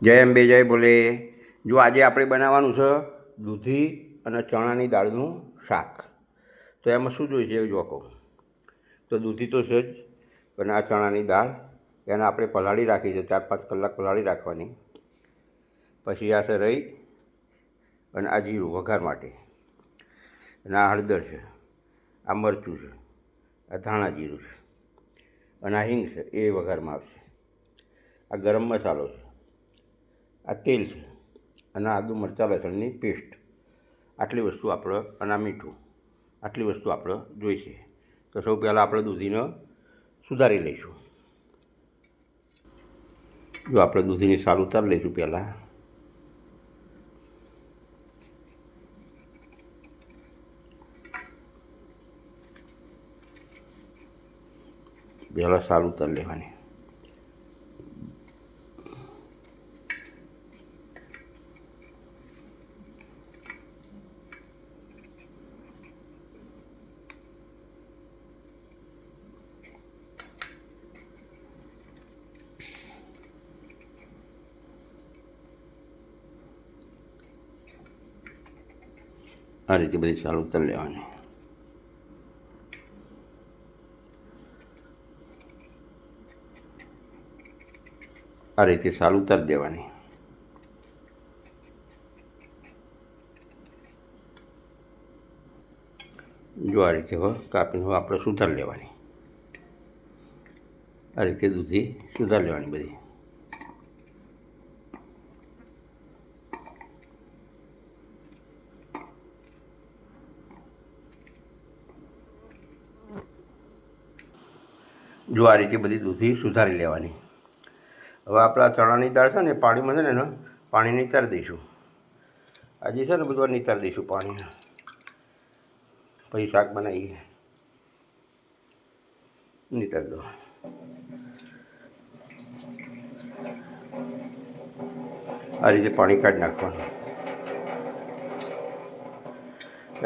જય અંબે જય બોલે. જો આજે આપણે બનાવવાનું છે દૂધી અને ચણાની દાળનું શાક. તો એમાં શું જોઈશે એ જોકો. તો દૂધી તો છે જ, અને આ ચણાની દાળ એને આપણે પલાળી રાખી છે, 4-5 કલાક પલાળી રાખવાની. પછી આ છે રહી, અને આ જીરું વઘાર માટે, અને આ હળદર છે, આ મરચું છે, આ ધાણા જીરું છે, અને આ હિંગ છે, એ વઘારમાં આવશે. આ ગરમ મસાલો છે, આ તેલ છે, અને આદું મરચાં લસણની પેસ્ટ. આટલી વસ્તુ આપણે, અને આ મીઠું, આટલી વસ્તુ આપણે જોઈશે. તો સૌ પહેલાં આપણે દૂધીને સુધારી લઈશું. જો આપણે દૂધીની સાલ ઉતારી લઈશું પહેલાં. સાલ ઉતારી લેવાની. આ રીતે બધી સાલ ઉતારી લેવાની. આ રીતે સાલ ઉતારી દેવાની. જો આ રીતે હવે કાપીને હવે આપણે સુધારી લેવાની. આ રીતે દૂધી સુધારી લેવાની બધી. જો આ રીતે બધી દૂધી સુધારી લેવાની. હવે આપણા ચણાની દાળ છે ને, પાણીમાં છે ને એને પાણી નિતારી દઈશું. આજે છે ને બધું નિતારી દઈશું પાણીને, પછી શાક બનાવીએ. નિતારી દો. આ રીતે પાણી કાઢી નાખવાનું.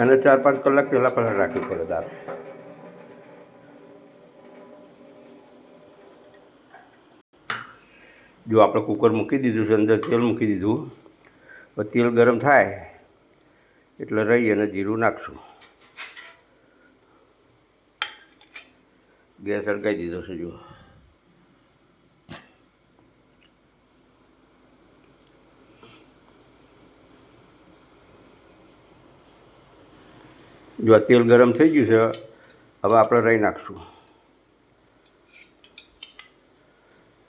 એને 4-5 કલાક પહેલાં પલાળી રાખવી પડે દાળ. જો આપણે કુકર મૂકી દીધું છે, અંદર તેલ મૂકી દીધું. તેલ ગરમ થાય એટલે રહી અને જીરું નાખશું. ગેસ સળગાવી દીધો છે. જો આ તેલ ગરમ થઈ ગયું છે, હવે આપણે રહી નાખશું.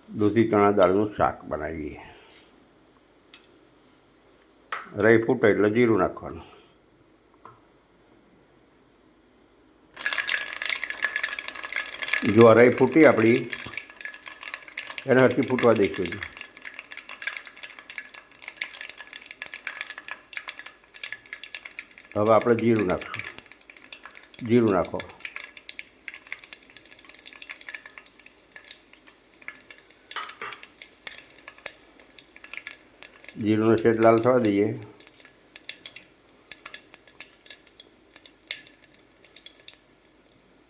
દૂધી ચણા દાળનું શાક બનાવીએ. રહી ફૂટે એટલે જીરું નાખવાનું. જો આ રહી ફૂટી આપણી, એને હરખી ફૂટવા દઈશું. હવે આપણે જીરું નાખશું. જીરું નાખો. જીરુંનો શેડ લાલ થવા દઈએ.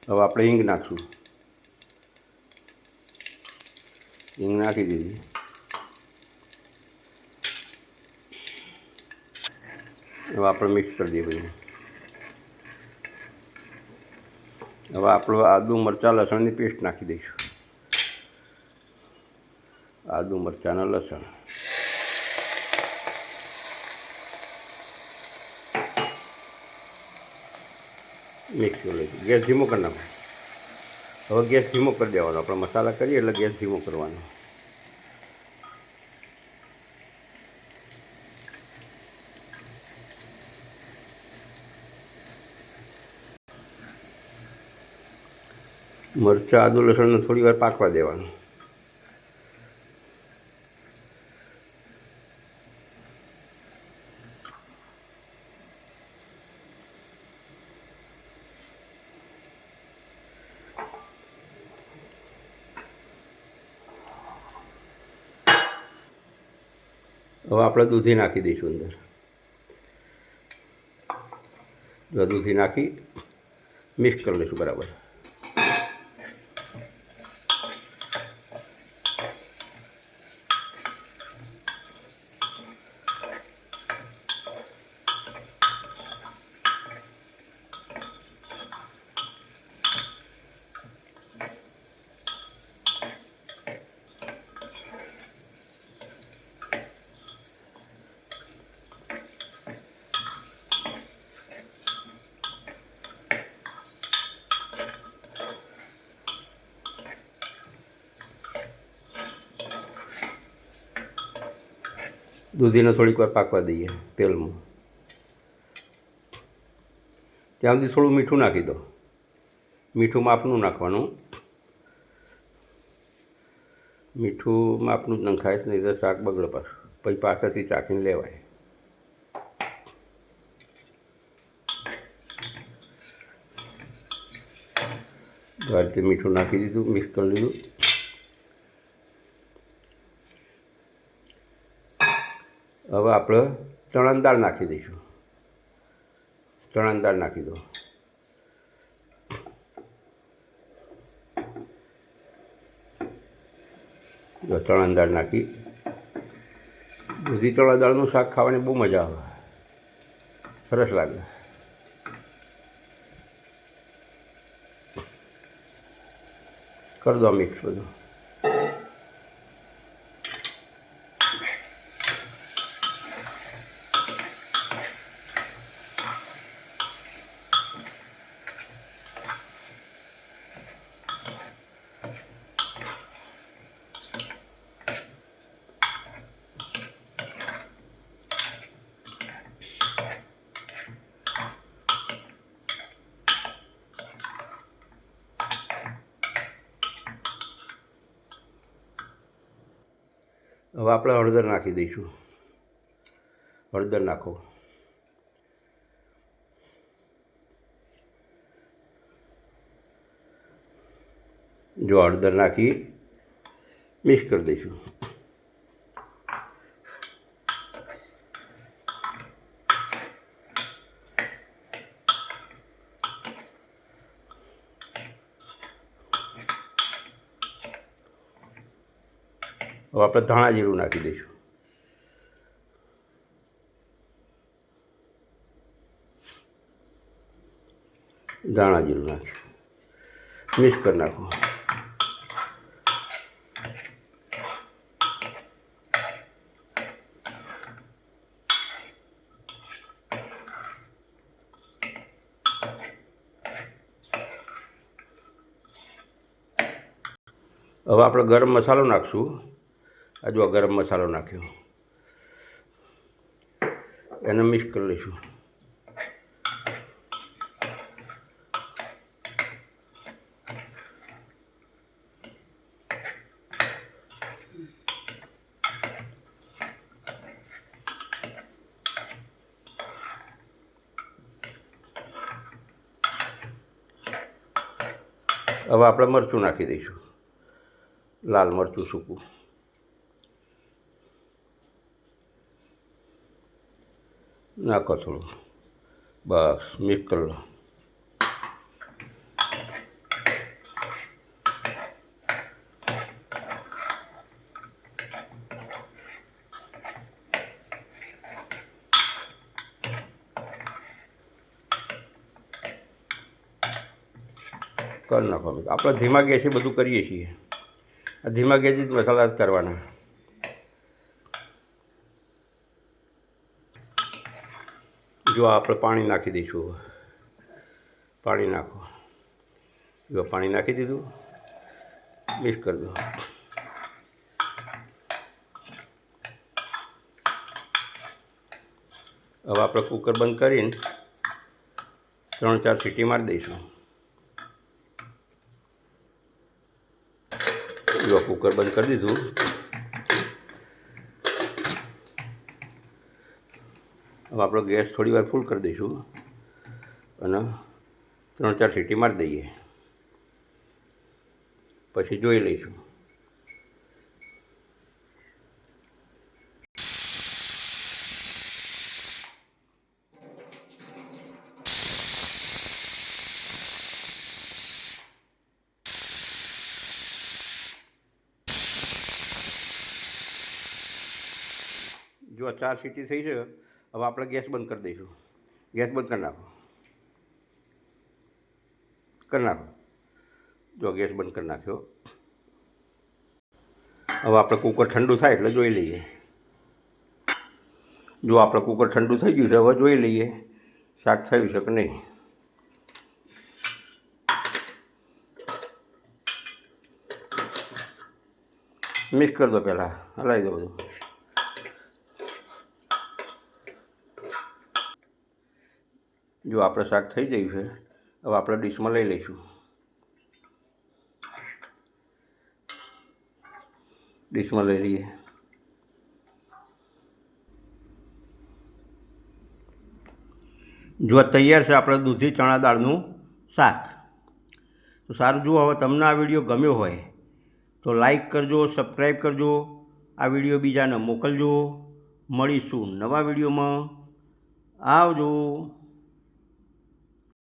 હવે આપણે હિંગ નાખશું. હિંગ નાખી દીધી. હવે આપણે મિક્સ કરી દઈએ બધું. હવે આપણું આદું મરચાં લસણની પેસ્ટ નાખી દઈશું. આદું મરચાં અને લસણ. મિક્સ કરી લઈશું. ગેસ ધીમો કરી નાખો. હવે ગેસ ધીમો કરી દેવાનો. આપણે મસાલા કરીએ એટલે ગેસ ધીમો કરવાનો. મરચાં આદું લસણને થોડી વાર પાકવા દેવાનું. હવે આપણે દૂધી નાખી દઈશું અંદર. જો દૂધી નાખી મિક્સ કરી લઈશું બરાબર. દૂધીને થોડીક વાર પાકવા દઈએ તેલમાં. ત્યાં સુધી થોડું મીઠું નાખી દો. મીઠું માપનું નાખવાનું. મીઠું માપનું જ નખાય, નહીં તો શાક બગડે પાછું, પછી પાછળથી ચાખીને લેવાય. આ રીતે મીઠું નાખી દીધું, મિક્સ કરી લીધું. હવે આપણે ચણાની દાળ નાખી દઈશું. ચણાની દાળ નાખી દો. ચણાની દાળ નાખી. દૂધી ચણા દાળનું શાક ખાવાની બહુ મજા આવે, સરસ લાગે. કરી દો મિક્સ બધું. હવે આપણે હળદર નાખી દઈશું. હળદર નાખો. જો હળદર નાખી મિક્સ કરી દઈશું. હવે આપણે ધાણા જીરું નાખી દઈશું. ધાણા જીરું નાખી મિક્સ કરી નાખો. હવે આપણે ગરમ મસાલો નાખશું. આ જો ગરમ મસાલો નાખ્યો, એને મિક્સ કરી લઈશું. હવે આપણે મરચું નાખી દઈશું. લાલ મરચું સૂકું નાખો થોડું. બસ મિક્સ કરી લો. કરી નાખો. આપણે ધીમા ગેસે બધું કરીએ છીએ. આ ધીમા ગેસે જ મસાલા જ કરવાના. જો આપણે પાણી નાખી દઈશું. પાણી નાખો. જો પાણી નાખી દીધું, મિક્સ કરી દો. હવે આપણે કુકર બંધ કરીને 3-4 સીટી મારી દઈશું. જો કુકર બંધ કરી દીધું. હવે આપણો ગેસ થોડી વાર ફૂલ કરી દઈશું અને 3-4 સીટી મારી દઈએ. પછી જોઈ લઈશું. જો 4 સીટી થઈ છે, હવે આપણે ગેસ બંધ કરી દઈશું. ગેસ બંધ કરી નાખો. જો ગેસ બંધ કરી નાખ્યો. હવે આપણે કુકર ઠંડુ થાય એટલે જોઈ લઈએ. જો આપણે કુકર ઠંડુ થઈ ગયું છે, હવે જોઈ લઈએ શાક થયું છે કે નહીં. મિક્સ કરી દો. પહેલાં હલાવી દો બધું. જો આપણે શાક થઈ ગયું છે, હવે આપણે ડીશમાં લઈ લઈશું. ડીશમાં લઈ લઈએ. જો તૈયાર છે આપણે દૂધી ચણા દાળનું શાક. તો સારું, જુઓ હવે તમને આ વિડીયો ગમ્યો હોય તો લાઈક કરજો, સબસ્ક્રાઈબ કરજો, આ વિડીયો બીજાને મોકલજો. મળીશું નવા વિડીયોમાં. આવજો.